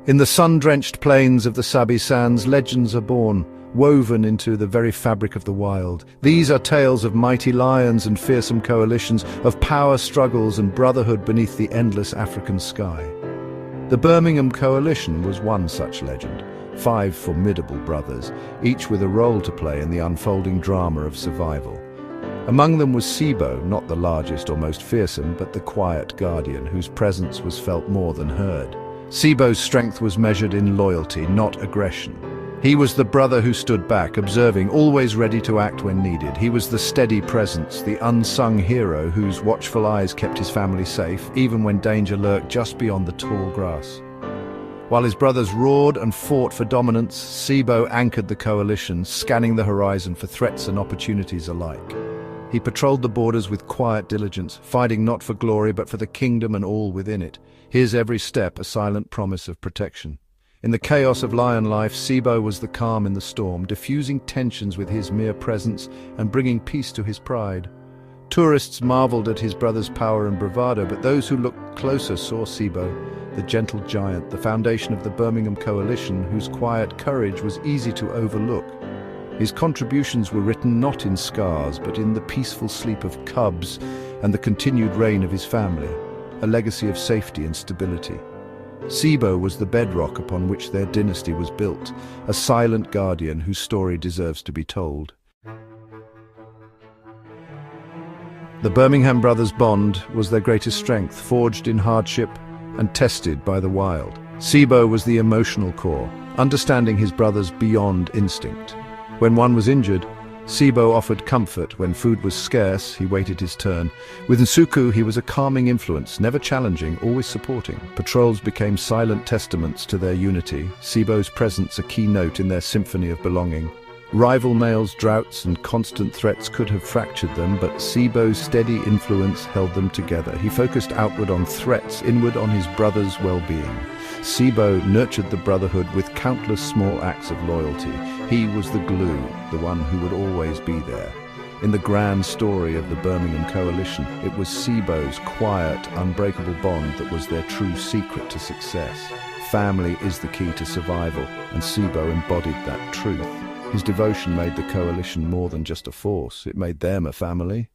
In the sun-drenched plains of the Sabi Sands, legends are born, woven into the very fabric of the wild. These are tales of mighty lions and fearsome coalitions, of power struggles and brotherhood beneath the endless African sky. The Birmingham Coalition was one such legend. 5 formidable brothers, each with a role to play in the unfolding drama of survival. Among them was Seabo, not the largest or most fearsome, but the quiet guardian whose presence was felt more than heard. Seabo's strength was measured in loyalty, not aggression. He was the brother who stood back, observing, always ready to act when needed. He was the steady presence, the unsung hero whose watchful eyes kept his family safe, even when danger lurked just beyond the tall grass. While his brothers roared and fought for dominance, Seabo anchored the coalition, scanning the horizon for threats and opportunities alike. He patrolled the borders with quiet diligence, fighting not for glory but for the kingdom and all within it. His every step a silent promise of protection. In the chaos of lion life, Seabo was the calm in the storm, diffusing tensions with his mere presence and bringing peace to his pride. Tourists marveled at his brother's power and bravado, but those who looked closer saw Seabo, the gentle giant, the foundation of the Birmingham Coalition, whose quiet courage was easy to overlook. His contributions were written not in scars, but in the peaceful sleep of cubs and the continued reign of his family, a legacy of safety and stability. Seabo was the bedrock upon which their dynasty was built, a silent guardian whose story deserves to be told. The Birmingham brothers' bond was their greatest strength, forged in hardship and tested by the wild. Seabo was the emotional core, understanding his brothers beyond instinct. When one was injured, Seabo offered comfort. When food was scarce, he waited his turn. With Nsuku, he was a calming influence, never challenging, always supporting. Patrols became silent testaments to their unity, Seabo's presence a key note in their symphony of belonging. Rival males, droughts and constant threats could have fractured them, but Seabo's steady influence held them together. He focused outward on threats, inward on his brother's well-being. Seabo nurtured the brotherhood with countless small acts of loyalty. He was the glue, the one who would always be there. In the grand story of the Birmingham Coalition, it was Seabo's quiet, unbreakable bond that was their true secret to success. Family is the key to survival, and Seabo embodied that truth. His devotion made the coalition more than just a force, it made them a family.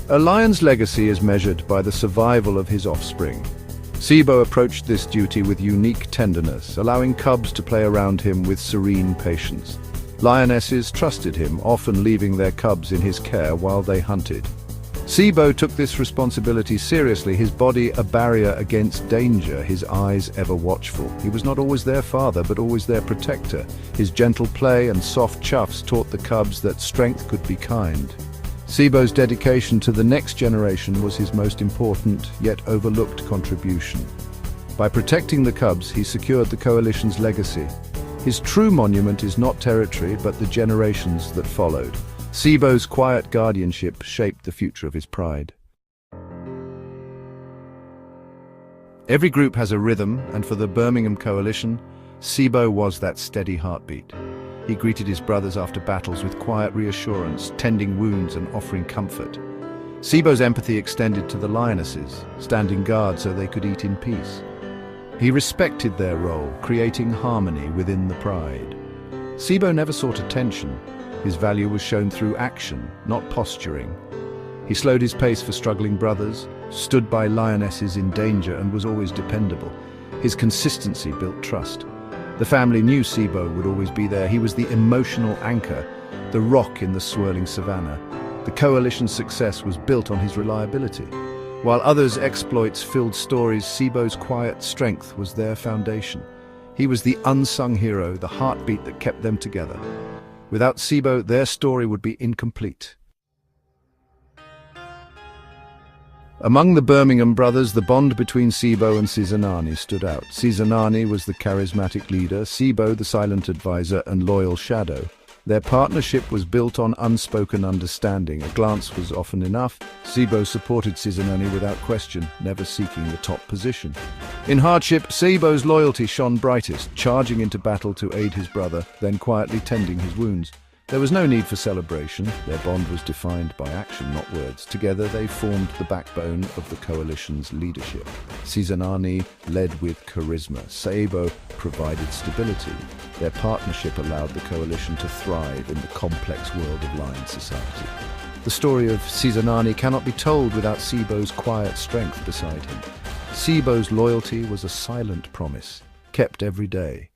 A lion's legacy is measured by the survival of his offspring. Seabo approached this duty with unique tenderness, allowing cubs to play around him with serene patience. Lionesses trusted him, often leaving their cubs in his care while they hunted. Seabo took this responsibility seriously, his body a barrier against danger, his eyes ever watchful. He was not always their father, but always their protector. His gentle play and soft chuffs taught the cubs that strength could be kind. Seabo's dedication to the next generation was his most important, yet overlooked contribution. By protecting the cubs, he secured the coalition's legacy. His true monument is not territory, but the generations that followed. Seabo's quiet guardianship shaped the future of his pride. Every group has a rhythm, and for the Birmingham Coalition, Seabo was that steady heartbeat. He greeted his brothers after battles with quiet reassurance, tending wounds and offering comfort. Seabo's empathy extended to the lionesses, standing guard so they could eat in peace. He respected their role, creating harmony within the pride. Seabo never sought attention. His value was shown through action, not posturing. He slowed his pace for struggling brothers, stood by lionesses in danger, and was always dependable. His consistency built trust. The family knew Seabo would always be there. He was the emotional anchor, the rock in the swirling savannah. The coalition's success was built on his reliability. While others' exploits filled stories, Seabo's quiet strength was their foundation. He was the unsung hero, the heartbeat that kept them together. Without Seabo, their story would be incomplete. Among the Birmingham brothers, the bond between Seabo and Sizanani stood out. Sizanani was the charismatic leader, Seabo the silent advisor and loyal shadow. Their partnership was built on unspoken understanding. A glance was often enough. Seabo supported Sizanani without question, never seeking the top position. In hardship, Seabo's loyalty shone brightest, charging into battle to aid his brother, then quietly tending his wounds. There was no need for celebration. Their bond was defined by action, not words. Together they formed the backbone of the coalition's leadership. Seabo led with charisma. Seabo provided stability. Their partnership allowed the coalition to thrive in the complex world of lion society. The story of Seabo cannot be told without Seabo's quiet strength beside him. Seabo's loyalty was a silent promise, kept every day.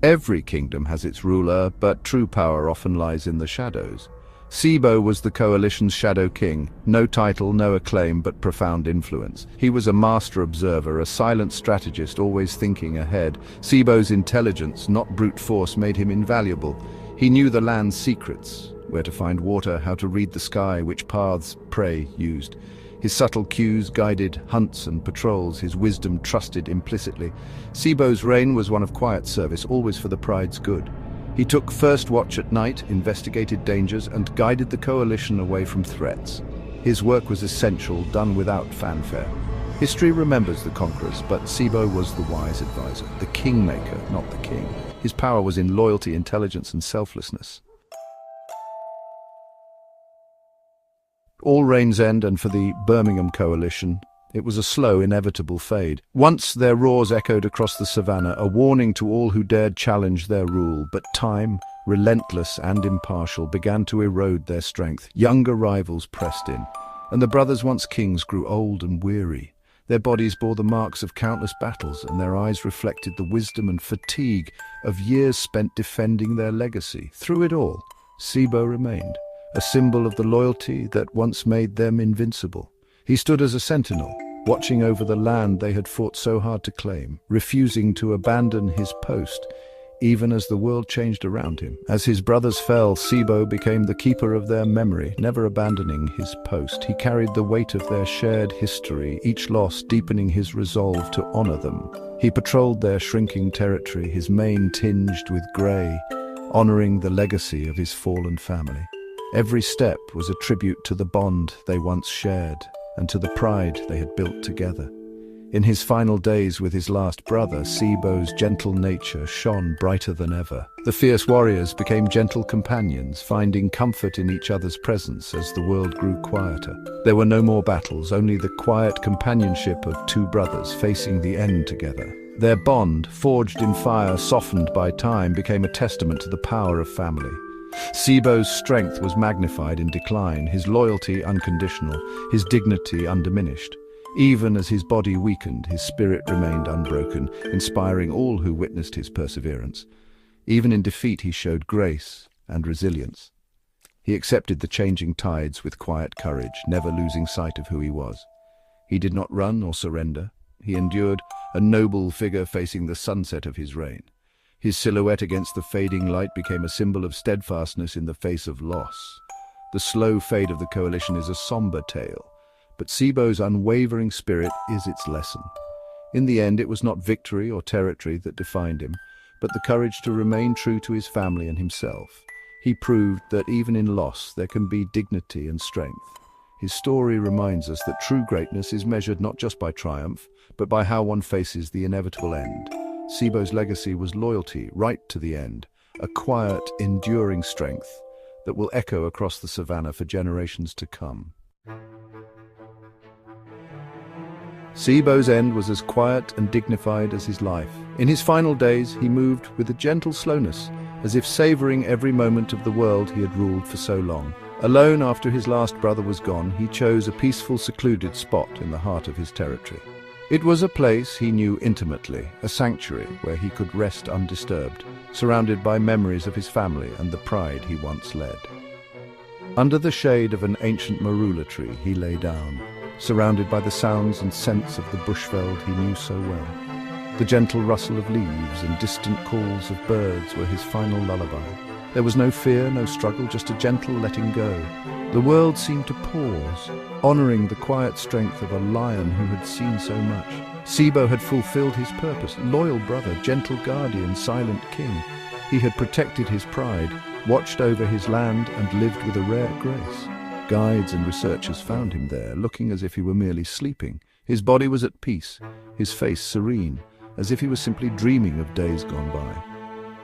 Every kingdom has its ruler, but true power often lies in the shadows. Seabo was the coalition's shadow king. No title, no acclaim, but profound influence. He was a master observer, a silent strategist, always thinking ahead. Seabo's intelligence, not brute force, made him invaluable. He knew the land's secrets, where to find water, how to read the sky, which paths prey used. His subtle cues guided hunts and patrols, his wisdom trusted implicitly. Seabo's reign was one of quiet service, always for the pride's good. He took first watch at night, investigated dangers, and guided the coalition away from threats. His work was essential, done without fanfare. History remembers the conquerors, but Seabo was the wise advisor, the kingmaker, not the king. His power was in loyalty, intelligence, and selflessness. All reigns end, and for the Birmingham Coalition, it was a slow, inevitable fade. Once their roars echoed across the savannah, a warning to all who dared challenge their rule. But time, relentless and impartial, began to erode their strength. Younger rivals pressed in, and the brothers once kings grew old and weary. Their bodies bore the marks of countless battles, and their eyes reflected the wisdom and fatigue of years spent defending their legacy. Through it all, Seabo remained, a symbol of the loyalty that once made them invincible. He stood as a sentinel, watching over the land they had fought so hard to claim, refusing to abandon his post, even as the world changed around him. As his brothers fell, Seabo became the keeper of their memory, never abandoning his post. He carried the weight of their shared history, each loss deepening his resolve to honor them. He patrolled their shrinking territory, his mane tinged with grey, honoring the legacy of his fallen family. Every step was a tribute to the bond they once shared and to the pride they had built together. In his final days with his last brother, Seabo's gentle nature shone brighter than ever. The fierce warriors became gentle companions, finding comfort in each other's presence as the world grew quieter. There were no more battles, only the quiet companionship of two brothers facing the end together. Their bond, forged in fire, softened by time, became a testament to the power of family. Seabo's strength was magnified in decline, his loyalty unconditional, his dignity undiminished. Even as his body weakened, his spirit remained unbroken, inspiring all who witnessed his perseverance. Even in defeat, he showed grace and resilience. He accepted the changing tides with quiet courage, never losing sight of who he was. He did not run or surrender. He endured, a noble figure facing the sunset of his reign. His silhouette against the fading light became a symbol of steadfastness in the face of loss. The slow fade of the coalition is a somber tale, but Seabo's unwavering spirit is its lesson. In the end, it was not victory or territory that defined him, but the courage to remain true to his family and himself. He proved that even in loss, there can be dignity and strength. His story reminds us that true greatness is measured not just by triumph, but by how one faces the inevitable end. Seabo's legacy was loyalty right to the end, a quiet, enduring strength that will echo across the savannah for generations to come. Seabo's end was as quiet and dignified as his life. In his final days, he moved with a gentle slowness, as if savoring every moment of the world he had ruled for so long. Alone after his last brother was gone, he chose a peaceful, secluded spot in the heart of his territory. It was a place he knew intimately, a sanctuary where he could rest undisturbed, surrounded by memories of his family and the pride he once led. Under the shade of an ancient marula tree, he lay down, surrounded by the sounds and scents of the bushveld he knew so well. The gentle rustle of leaves and distant calls of birds were his final lullaby. There was no fear, no struggle, just a gentle letting go. The world seemed to pause, honoring the quiet strength of a lion who had seen so much. Seabo had fulfilled his purpose, loyal brother, gentle guardian, silent king. He had protected his pride, watched over his land, and lived with a rare grace. Guides and researchers found him there, looking as if he were merely sleeping. His body was at peace, his face serene, as if he was simply dreaming of days gone by.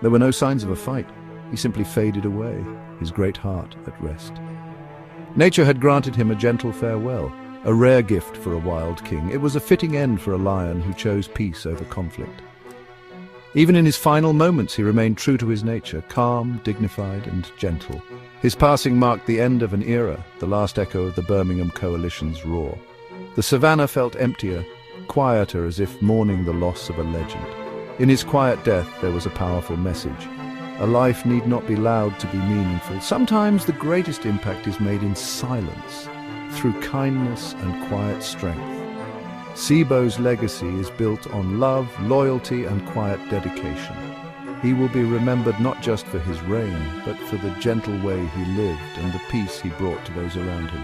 There were no signs of a fight. He simply faded away, his great heart at rest. Nature had granted him a gentle farewell. A rare gift for a wild king, it was a fitting end for a lion who chose peace over conflict. Even in his final moments, he remained true to his nature, calm, dignified, and gentle. His passing marked the end of an era, the last echo of the Birmingham Coalition's roar. The savannah felt emptier, quieter, as if mourning the loss of a legend. In his quiet death, there was a powerful message. A life need not be loud to be meaningful. Sometimes the greatest impact is made in silence, through kindness and quiet strength. Seabo's legacy is built on love, loyalty, and quiet dedication. He will be remembered not just for his reign, but for the gentle way he lived and the peace he brought to those around him.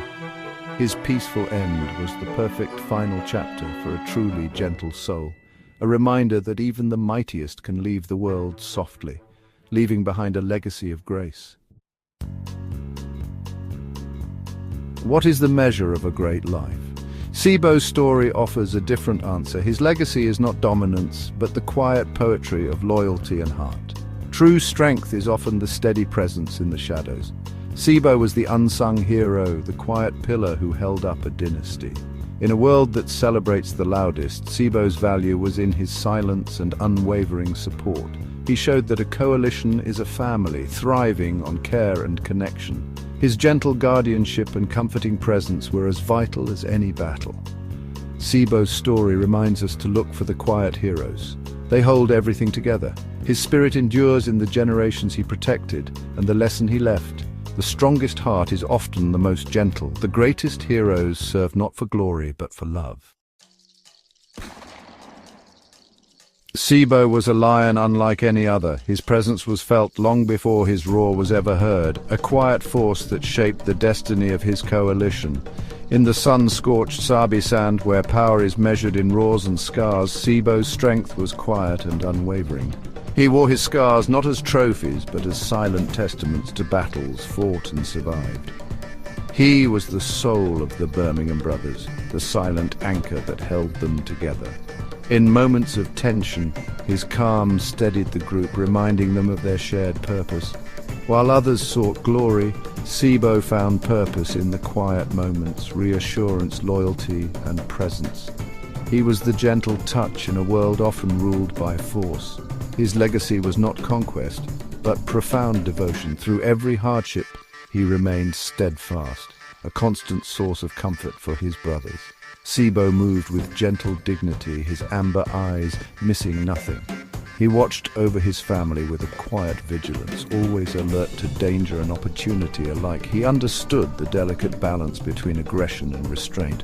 His peaceful end was the perfect final chapter for a truly gentle soul, a reminder that even the mightiest can leave the world softly, leaving behind a legacy of grace. What is the measure of a great life? Seabo's story offers a different answer. His legacy is not dominance, but the quiet poetry of loyalty and heart. True strength is often the steady presence in the shadows. Seabo was the unsung hero, the quiet pillar who held up a dynasty. In a world that celebrates the loudest, Seabo's value was in his silence and unwavering support. He showed that a coalition is a family, thriving on care and connection. His gentle guardianship and comforting presence were as vital as any battle. Seabo's story reminds us to look for the quiet heroes. They hold everything together. His spirit endures in the generations he protected, and the lesson he left. The strongest heart is often the most gentle. The greatest heroes serve not for glory, but for love. Seabo was a lion unlike any other. His presence was felt long before his roar was ever heard, a quiet force that shaped the destiny of his coalition. In the sun-scorched Sabi sand, where power is measured in roars and scars, Seabo's strength was quiet and unwavering. He wore his scars not as trophies, but as silent testaments to battles fought and survived. He was the soul of the Birmingham brothers, the silent anchor that held them together. In moments of tension, his calm steadied the group, reminding them of their shared purpose. While others sought glory, Seabo found purpose in the quiet moments, reassurance, loyalty, and presence. He was the gentle touch in a world often ruled by force. His legacy was not conquest, but profound devotion. Through every hardship, he remained steadfast, a constant source of comfort for his brothers. Seabo moved with gentle dignity, his amber eyes missing nothing. He watched over his family with a quiet vigilance, always alert to danger and opportunity alike. He understood the delicate balance between aggression and restraint.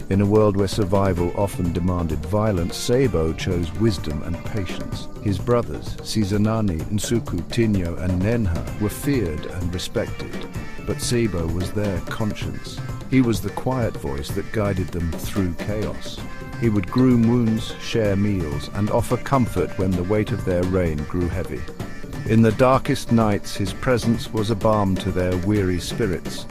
In a world where survival often demanded violence, Seabo chose wisdom and patience. His brothers, Sizanani, Nsuku, Tinyo, and Nenha, were feared and respected, but Seabo was their conscience. He was the quiet voice that guided them through chaos. He would groom wounds, share meals, and offer comfort when the weight of their reign grew heavy. In the darkest nights, his presence was a balm to their weary spirits.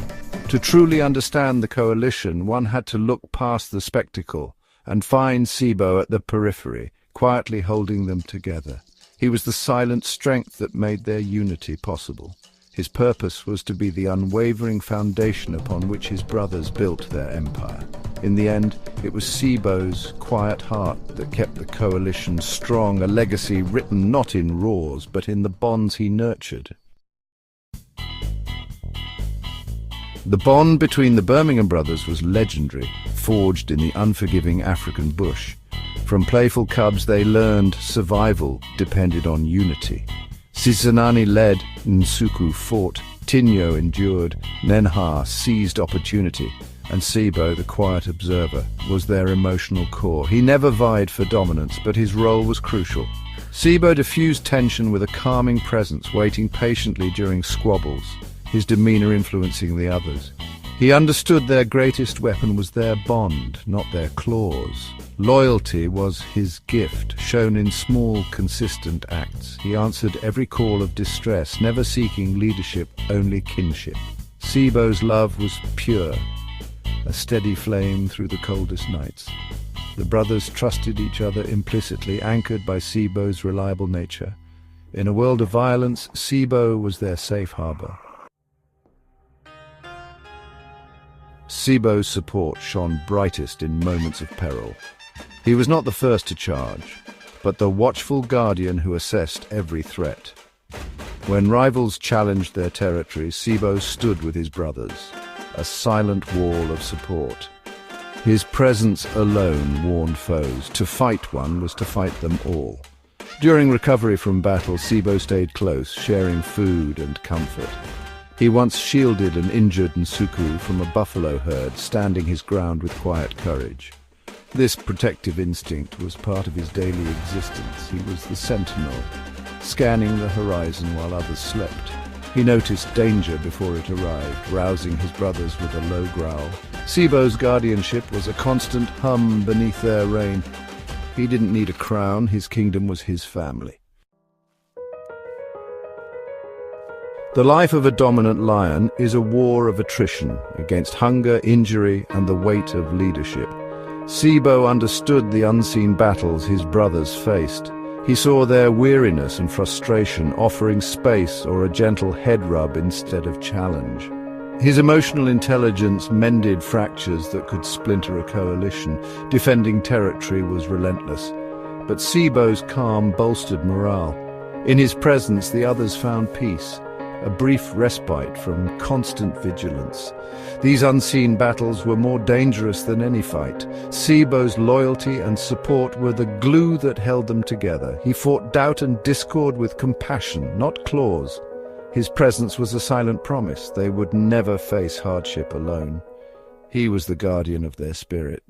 To truly understand the coalition, one had to look past the spectacle and find Seabo at the periphery, quietly holding them together. He was the silent strength that made their unity possible. His purpose was to be the unwavering foundation upon which his brothers built their empire. In the end, it was Seabo's quiet heart that kept the coalition strong, a legacy written not in roars, but in the bonds he nurtured. The bond between the Birmingham brothers was legendary, forged in the unforgiving African bush. From playful cubs, they learned survival depended on unity. Sizanani led, Nsuku fought, Tinyo endured, Nenha seized opportunity, and Seabo, the quiet observer, was their emotional core. He never vied for dominance, but his role was crucial. Seabo diffused tension with a calming presence, waiting patiently during squabbles, his demeanor influencing the others. He understood their greatest weapon was their bond, not their claws. Loyalty was his gift, shown in small, consistent acts. He answered every call of distress, never seeking leadership, only kinship. Seabo's love was pure, a steady flame through the coldest nights. The brothers trusted each other implicitly, anchored by Seabo's reliable nature. In a world of violence, Seabo was their safe harbor. Seabo's support shone brightest in moments of peril. He was not the first to charge, but the watchful guardian who assessed every threat. When rivals challenged their territory, Seabo stood with his brothers, a silent wall of support. His presence alone warned foes. To fight one was to fight them all. During recovery from battle, Seabo stayed close, sharing food and comfort. He once shielded an injured Nsuku from a buffalo herd, standing his ground with quiet courage. This protective instinct was part of his daily existence. He was the sentinel, scanning the horizon while others slept. He noticed danger before it arrived, rousing his brothers with a low growl. Seabo's guardianship was a constant hum beneath their reign. He didn't need a crown, his kingdom was his family. The life of a dominant lion is a war of attrition against hunger, injury, and the weight of leadership. Seabo understood the unseen battles his brothers faced. He saw their weariness and frustration, offering space or a gentle head rub instead of challenge. His emotional intelligence mended fractures that could splinter a coalition. Defending territory was relentless, but Seabo's calm bolstered morale. In his presence, the others found peace, a brief respite from constant vigilance. These unseen battles were more dangerous than any fight. Seabo's loyalty and support were the glue that held them together. He fought doubt and discord with compassion, not claws. His presence was a silent promise. They would never face hardship alone. He was the guardian of their spirit.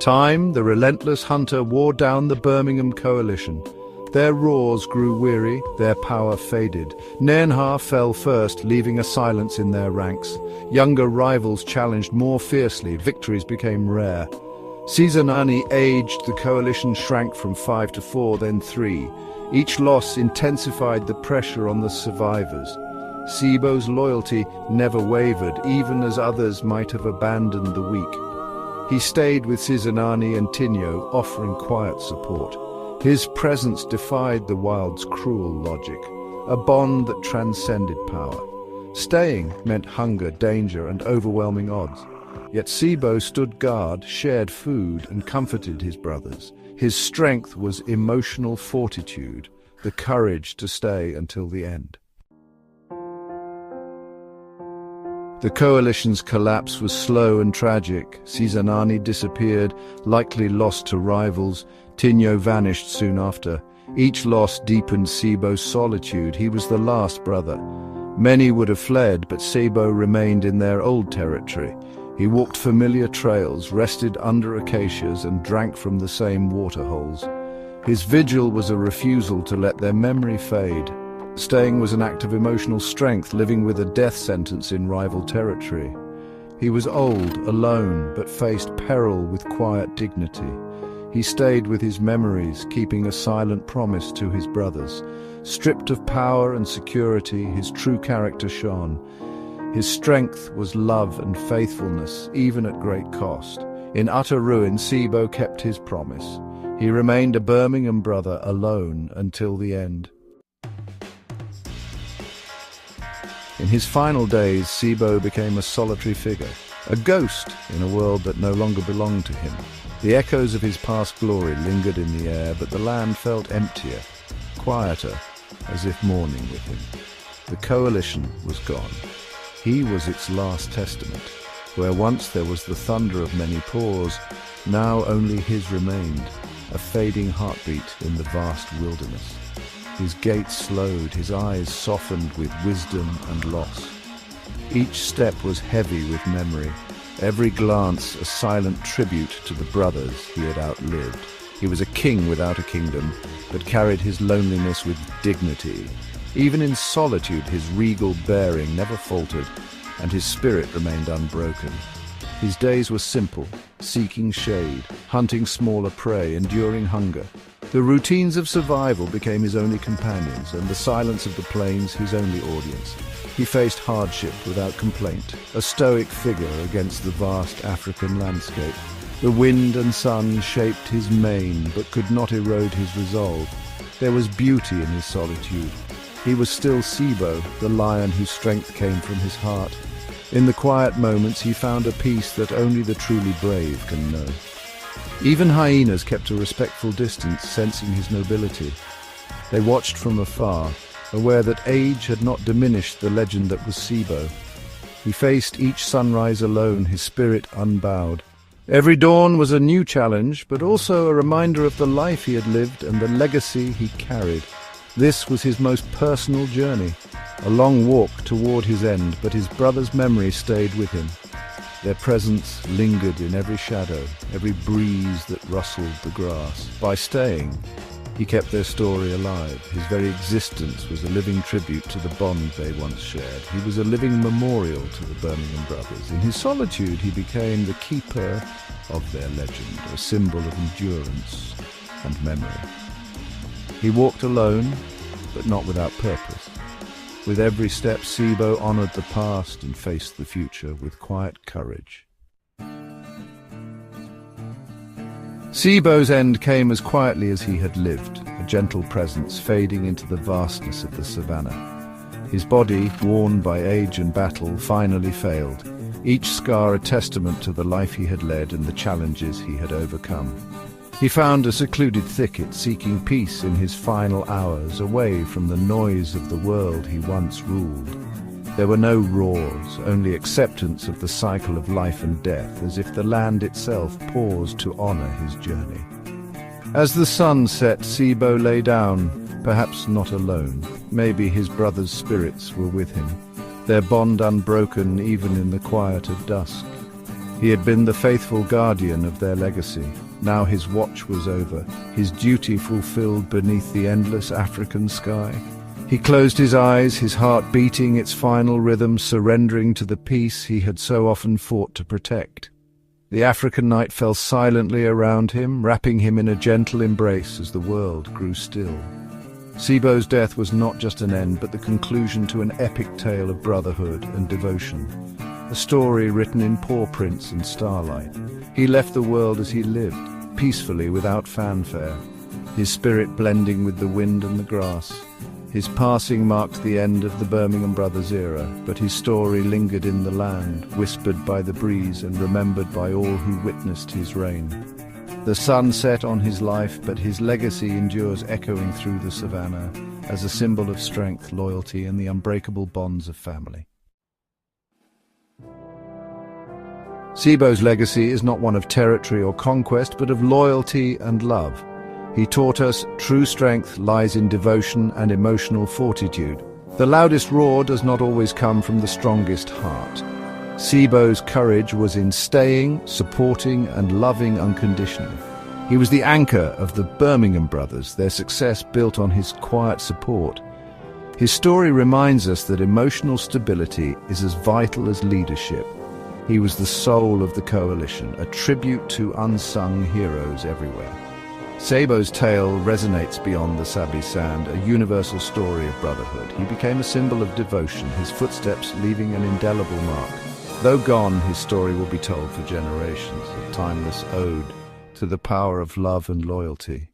Time, the relentless hunter, wore down the Birmingham Coalition. Their roars grew weary, their power faded. Nenha fell first, leaving a silence in their ranks. Younger rivals challenged more fiercely, victories became rare. Seasonani aged, the coalition shrank from 5 to 4, then 3. Each loss intensified the pressure on the survivors. Seabo's loyalty never wavered, even as others might have abandoned the weak. He stayed with Seasonani and Tinyo, offering quiet support. His presence defied the wild's cruel logic, a bond that transcended power. Staying meant hunger, danger, and overwhelming odds. Yet Seabo stood guard, shared food, and comforted his brothers. His strength was emotional fortitude, the courage to stay until the end. The coalition's collapse was slow and tragic. Seasonani disappeared, likely lost to rivals. Tinyo vanished soon after. Each loss deepened Seabo's solitude. He was the last brother. Many would have fled, but Seabo remained in their old territory. He walked familiar trails, rested under acacias, and drank from the same waterholes. His vigil was a refusal to let their memory fade. Staying was an act of emotional strength, living with a death sentence in rival territory. He was old, alone, but faced peril with quiet dignity. He stayed with his memories, keeping a silent promise to his brothers. Stripped of power and security, his true character shone. His strength was love and faithfulness, even at great cost. In utter ruin, Seabo kept his promise. He remained a Birmingham brother alone until the end. In his final days, Seabo became a solitary figure, a ghost in a world that no longer belonged to him. The echoes of his past glory lingered in the air, but the land felt emptier, quieter, as if mourning with him. The coalition was gone. He was its last testament. Where once there was the thunder of many paws, now only his remained, a fading heartbeat in the vast wilderness. His gait slowed, his eyes softened with wisdom and loss. Each step was heavy with memory, every glance a silent tribute to the brothers he had outlived. He was a king without a kingdom, but carried his loneliness with dignity. Even in solitude, his regal bearing never faltered, and his spirit remained unbroken. His days were simple, seeking shade, hunting smaller prey, enduring hunger. The routines of survival became his only companions, and the silence of the plains his only audience. He faced hardship without complaint, a stoic figure against the vast African landscape. The wind and sun shaped his mane, but could not erode his resolve. There was beauty in his solitude, he was still Seabo, the lion whose strength came from his heart. In the quiet moments he found a peace that only the truly brave can know. Even hyenas kept a respectful distance, sensing his nobility. They watched from afar, aware that age had not diminished the legend that was Seabo. He faced each sunrise alone, his spirit unbowed. Every dawn was a new challenge, but also a reminder of the life he had lived and the legacy he carried. This was his most personal journey, a long walk toward his end, but his brother's memory stayed with him. Their presence lingered in every shadow, every breeze that rustled the grass. By staying, he kept their story alive. His very existence was a living tribute to the bond they once shared. He was a living memorial to the Birmingham brothers. In his solitude, he became the keeper of their legend, a symbol of endurance and memory. He walked alone, but not without purpose. With every step, Seabo honored the past and faced the future with quiet courage. Seabo's end came as quietly as he had lived, a gentle presence fading into the vastness of the savannah. His body, worn by age and battle, finally failed, each scar a testament to the life he had led and the challenges he had overcome. He found a secluded thicket, seeking peace in his final hours, away from the noise of the world he once ruled. There were no roars, only acceptance of the cycle of life and death, as if the land itself paused to honor his journey. As the sun set, Seabo lay down, perhaps not alone. Maybe his brother's spirits were with him, their bond unbroken even in the quiet of dusk. He had been the faithful guardian of their legacy. Now his watch was over, his duty fulfilled beneath the endless African sky. He closed his eyes, his heart beating its final rhythm, surrendering to the peace he had so often fought to protect. The African night fell silently around him, wrapping him in a gentle embrace as the world grew still. Seabo's death was not just an end, but the conclusion to an epic tale of brotherhood and devotion. A story written in paw prints and starlight. He left the world as he lived, peacefully without fanfare, his spirit blending with the wind and the grass. His passing marked the end of the Birmingham brothers' era, but his story lingered in the land, whispered by the breeze and remembered by all who witnessed his reign. The sun set on his life, but his legacy endures echoing through the savannah as a symbol of strength, loyalty, and the unbreakable bonds of family. Seabo's legacy is not one of territory or conquest, but of loyalty and love. He taught us true strength lies in devotion and emotional fortitude. The loudest roar does not always come from the strongest heart. Seabo's courage was in staying, supporting, and loving unconditionally. He was the anchor of the Birmingham brothers, their success built on his quiet support. His story reminds us that emotional stability is as vital as leadership. He was the soul of the coalition, a tribute to unsung heroes everywhere. Seabo's tale resonates beyond the Sabi sand, a universal story of brotherhood. He became a symbol of devotion, his footsteps leaving an indelible mark. Though gone, his story will be told for generations, a timeless ode to the power of love and loyalty.